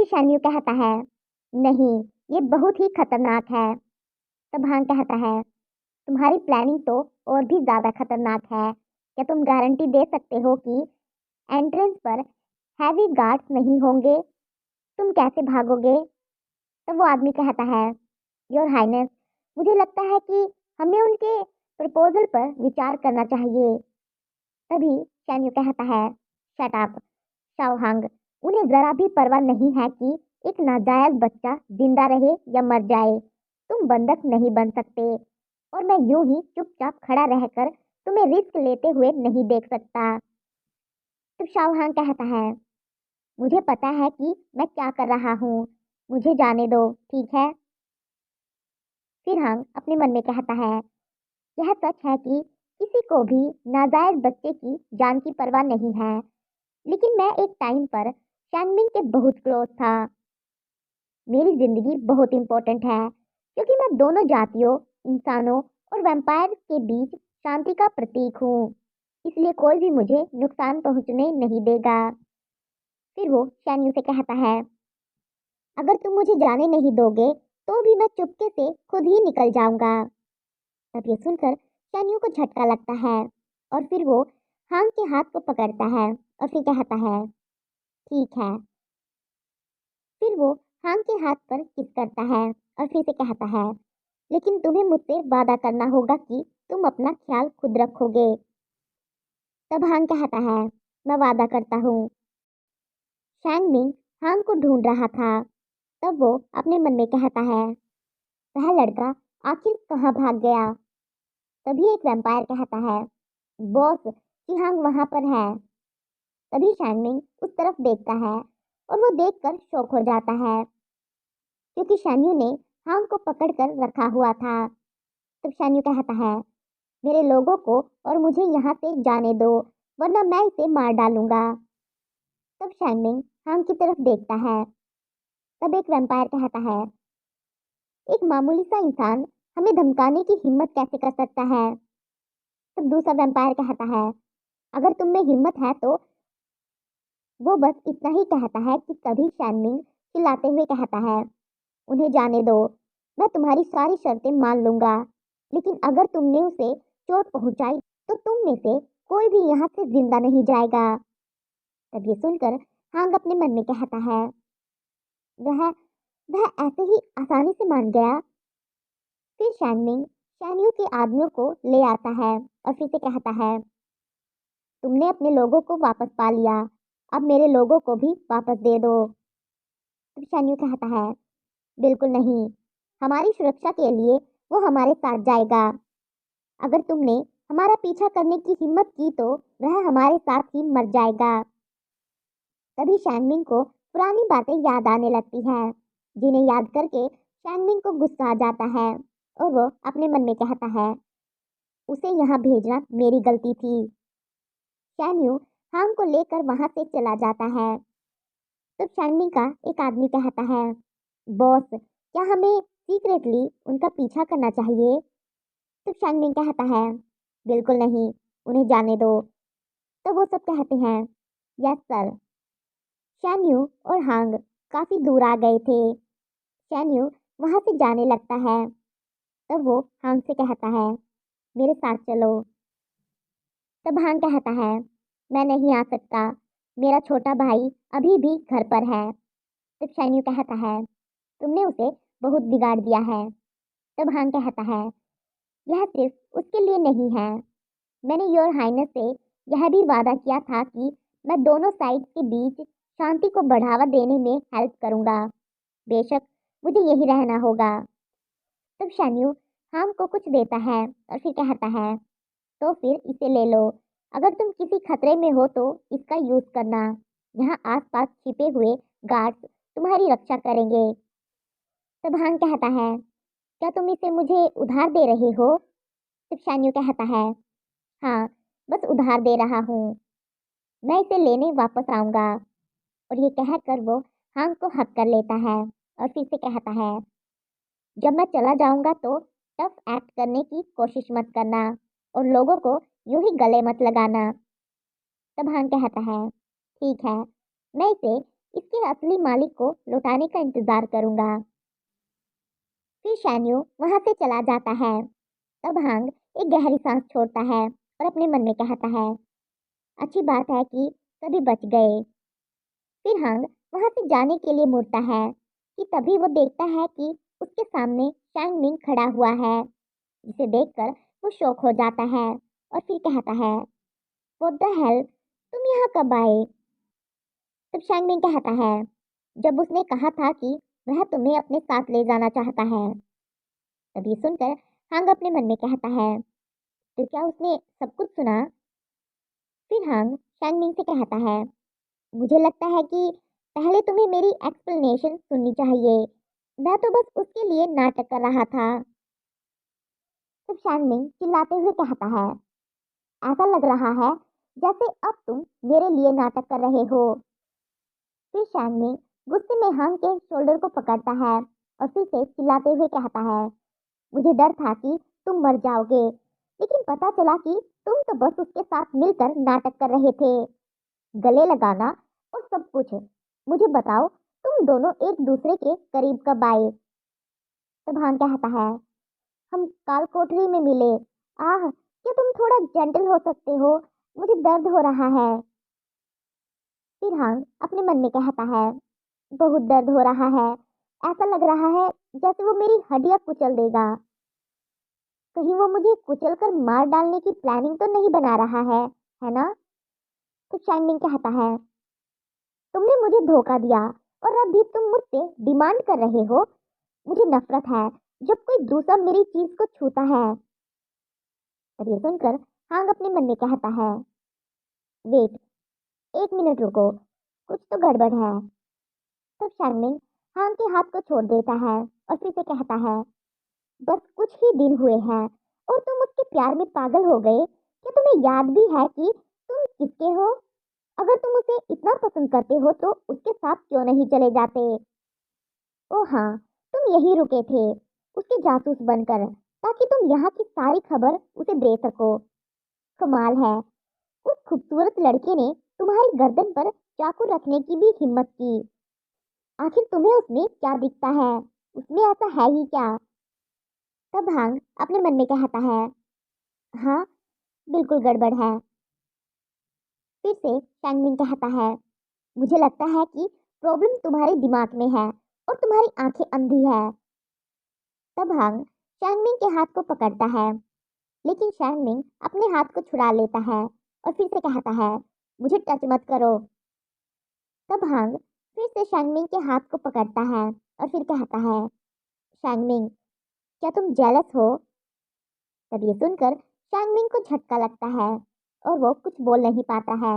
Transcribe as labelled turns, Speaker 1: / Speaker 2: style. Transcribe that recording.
Speaker 1: शान्यू कहता है, नहीं, ये बहुत ही खतरनाक है। तब हांग कहता है, तुम्हारी प्लानिंग तो और भी ज़्यादा खतरनाक है। क्या तुम गारंटी दे सकते हो कि एंट्रेंस पर हैवी गार्ड्स नहीं होंगे? तुम कैसे भागोगे? तब वो आदमी कहता है, योर हाइनेस, मुझे लगता है कि हमें उनके प्रपोजल पर विचार करना चाहिए। तभी शान्यू कहता है, शट अप शाओहांग, उन्हें जरा भी परवाह नहीं है कि एक नाजायज बच्चा जिंदा रहे या मर जाए। तुम बंधक नहीं बन सकते और मैं यूं ही चुपचाप खड़ा रहकर तुम्हें रिस्क लेते हुए नहीं देख सकता। तब शाओहांग कहता है, मुझे पता है कि मैं क्या कर रहा हूँ, मुझे जाने दो, ठीक है? फिर हांग अपने मन में कहता है, यह सच है कि किसी को भी नाजायज बच्चे की जान की परवाह नहीं है, लेकिन मैं एक टाइम पर शैनमिंग के बहुत क्लोज था। मेरी जिंदगी बहुत इंपॉर्टेंट है क्योंकि मैं दोनों जातियों, इंसानों और वैम्पायर के बीच शांति का प्रतीक हूँ। इसलिए कोई भी मुझे नुकसान पहुंचने नहीं देगा। फिर वो शैन्यू से कहता है, अगर तुम मुझे जाने नहीं दोगे तो भी मैं चुपके से खुद ही निकल जाऊंगा। तब ये सुनकर शैन्यू को झटका लगता है और फिर वो हांग के हाथ को पकड़ता है और फिर कहता है, ठीक है। फिर वो हांग के हाथ पर किस करता है और फिर से कहता है, लेकिन तुम्हें मुझसे वादा करना होगा कि तुम अपना ख्याल खुद रखोगे। तब हांग कहता है, मैं वादा करता हूँ। शैंग मिंग हांग को ढूंढ रहा था। तब वो अपने मन में कहता है, वह लड़का आखिर कहाँ भाग गया? तभी एक वैम्पायर कहता है, बॉस, चिहांग वहां पर है। तभी शैनमिंग उस तरफ देखता है और वो देखकर शॉक हो जाता है क्योंकि शान्यू ने हांग को पकड़कर रखा हुआ था। तब शान्यू कहता है, मेरे लोगों को और मुझे यहाँ से जाने दो वरना मैं इसे मार डालूंगा। तब शैनमिंग हांग की तरफ देखता है। तब एक वैम्पायर कहता है, एक मामूली सा इंसान हमें धमकाने की हिम्मत कैसे कर सकता है? तब दूसरा वैम्पायर कहता है, अगर तुम में हिम्मत है तो। वो बस इतना ही कहता है कि तभी शैनमिंग चिल्लाते हुए कहता है, उन्हें जाने दो, मैं तुम्हारी सारी शर्तें मान लूंगा, लेकिन अगर तुमने उसे चोट पहुंचाई तो तुम में से कोई भी यहाँ से जिंदा नहीं जाएगा। तब ये सुनकर हांग अपने मन में कहता है, वह वह ऐसे ही आसानी से मान गया। फिर शैनमिंग शैन्यू के आदमियों को ले आता है और फिर से कहता है, तुमने अपने लोगों को वापस पा लिया, अब मेरे लोगों को भी वापस दे दो। तब शैन्यू कहता है, बिल्कुल नहीं, हमारी सुरक्षा के लिए वो हमारे साथ जाएगा। अगर तुमने हमारा पीछा करने की हिम्मत की तो वह हमारे साथ ही मर जाएगा। तभी शैनमिंग को पुरानी बातें याद आने लगती हैं, जिन्हें याद करके शैनमिंग को गुस्सा आ जाता है और वो अपने मन में कहता है, उसे यहाँ भेजना मेरी गलती थी। शैन्यू हांग को लेकर वहां से चला जाता है। तब शैनमिंग का एक आदमी कहता है, बॉस, क्या हमें सीक्रेटली उनका पीछा करना चाहिए? तब शैनमिंग कहता है, बिल्कुल नहीं, उन्हें जाने दो। तो वो सब कहते हैं, यस सर। शैन्यू और हांग काफी दूर आ गए थे। शैन्यू वहां से जाने लगता है। तब वो हांग से कहता है, मेरे साथ चलो। तब हांग कहता है, मैं नहीं आ सकता, मेरा छोटा भाई अभी भी घर पर है। तब शैन्यू कहता है, तुमने उसे बहुत बिगाड़ दिया है। तब हांग कहता है, यह सिर्फ उसके लिए नहीं है, मैंने योर हाइनेस से यह भी वादा किया था कि मैं दोनों साइड के बीच शांति को बढ़ावा देने में हेल्प करूंगा। बेशक मुझे यही रहना होगा। तब शैन्यू हांग को कुछ देता है और फिर कहता है, तो फिर इसे ले लो, अगर तुम किसी खतरे में हो तो इसका यूज करना। यहाँ आसपास छिपे हुए गार्ड्स तुम्हारी रक्षा करेंगे। तब हांग कहता है, क्या तुम इसे मुझे उधार दे रहे हो? तब शैन्यू कहता है, हाँ, बस उधार दे रहा हूँ, मैं इसे लेने वापस आऊंगा। और ये कहकर वो हांग को हक कर लेता है और फिर से कहता है, जब मैं चला जाऊंगा तो टफ एक्ट करने की कोशिश मत करना और लोगों को यूं ही गले मत लगाना। तब हांग कहता है, ठीक है, मैं इसे इसके असली मालिक को लौटाने का इंतजार करूंगा। फिर शान्यू वहां से चला जाता है। तब हांग एक गहरी सांस छोड़ता है और अपने मन में कहता है, अच्छी बात है कि सभी बच गए। फिर हांग वहां से जाने के लिए मुड़ता है कि तभी वो देखता है कि उसके सामने शैंग मिंग खड़ा हुआ है, जिसे देखकर वो शॉक हो जाता है और फिर कहता है, व्हाट द हेल, तुम यहाँ कब आए? तब शैंग मिंग कहता है, जब उसने कहा था कि वह तुम्हें अपने साथ ले जाना चाहता है। तब ये सुनकर हांग अपने मन में कहता है, तो क्या उसने सब कुछ सुना? फिर हांग शैंग मिंग से कहता है, मुझे लगता है कि पहले तुम्हें मेरी एक्सप्लेनेशन सुननी चाहिए। मैं तो बस उसके लिए नाटक कर रहा था। तब शैंगमिंग चिल्लाते हुए कहता है, ऐसा लग रहा है जैसे अब तुम मेरे लिए नाटक कर रहे हो। फिर शैंगमिंग गुस्से में हांग के शोल्डर को पकड़ता है और फिर से चिल्लाते हुए कहता है, मुझे डर था कि तुम मर जाओगे, लेकिन पता चला कि तुम तो बस उसके साथ मिलकर नाटक कर रहे थे। गले लगाना और सब कुछ। मुझे बताओ, तुम दोनों एक दूसरे के करीब कब आए? तब हांग कहता है, हम काल कोठरी में मिले। आह, क्या तुम थोड़ा जेंटल हो सकते हो? मुझे दर्द हो रहा है। फिर हांग अपने मन में कहता है, बहुत दर्द हो रहा है। ऐसा लग रहा है जैसे वो मेरी हड्डियां कुचल देगा। कहीं वो मुझे कुचल कर मार डालने की प्लानिंग तो नहीं बना रहा है ना? तो शाइनिंग कहता है, तुमने मुझे धोखा दिया और अब भी तुम मुझसे डिमांड कर रहे हो। मुझे नफरत है जब कोई दूसरा मेरी चीज को छूता है। और ये सुनकर हांग अपने मन में कहता है, वेट, एक मिनट रुको, कुछ तो गड़बड़ है। तब शार्मिंग हांग के हाथ को छोड़ देता है और फिर से कहता है, बस कुछ ही दिन हुए हैं और तुम उसके प्यार में पागल हो गए। क्या तुम्हें याद भी है कि तुम किसके हो? अगर तुम उसे इतना पसंद करते हो तो उसके साथ क्यों नहीं चले जाते? ओ हाँ, तुम यही रुके थे उसके जासूस बनकर, ताकि तुम यहाँ की सारी खबर उसे दे सको। कमाल है, उस खूबसूरत लड़के ने तुम्हारी गर्दन पर चाकू रखने की भी हिम्मत की। आखिर तुम्हें उसमें क्या दिखता है? उसमें ऐसा है ही क्या? तब हांग अपने मन में कहता है, हाँ, बिल्कुल गड़बड़ है। फिर से शैंगमिंग कहता है, मुझे लगता है कि प्रॉब्लम तुम्हारे दिमाग में है और तुम्हारी आंखें अंधी है। तब हांग शैंगमिंग के हाथ को पकड़ता है, लेकिन शैंगमिंग अपने हाथ को छुड़ा लेता है और फिर से कहता है, मुझे टच मत करो। तब हांग फिर से शैंगमिंग के हाथ को पकड़ता है और फिर कहता है, शैंगमिंग, क्या तुम जेलस हो? तब ये सुनकर शैंगमिंग को झटका लगता है और वो कुछ बोल नहीं पाता है।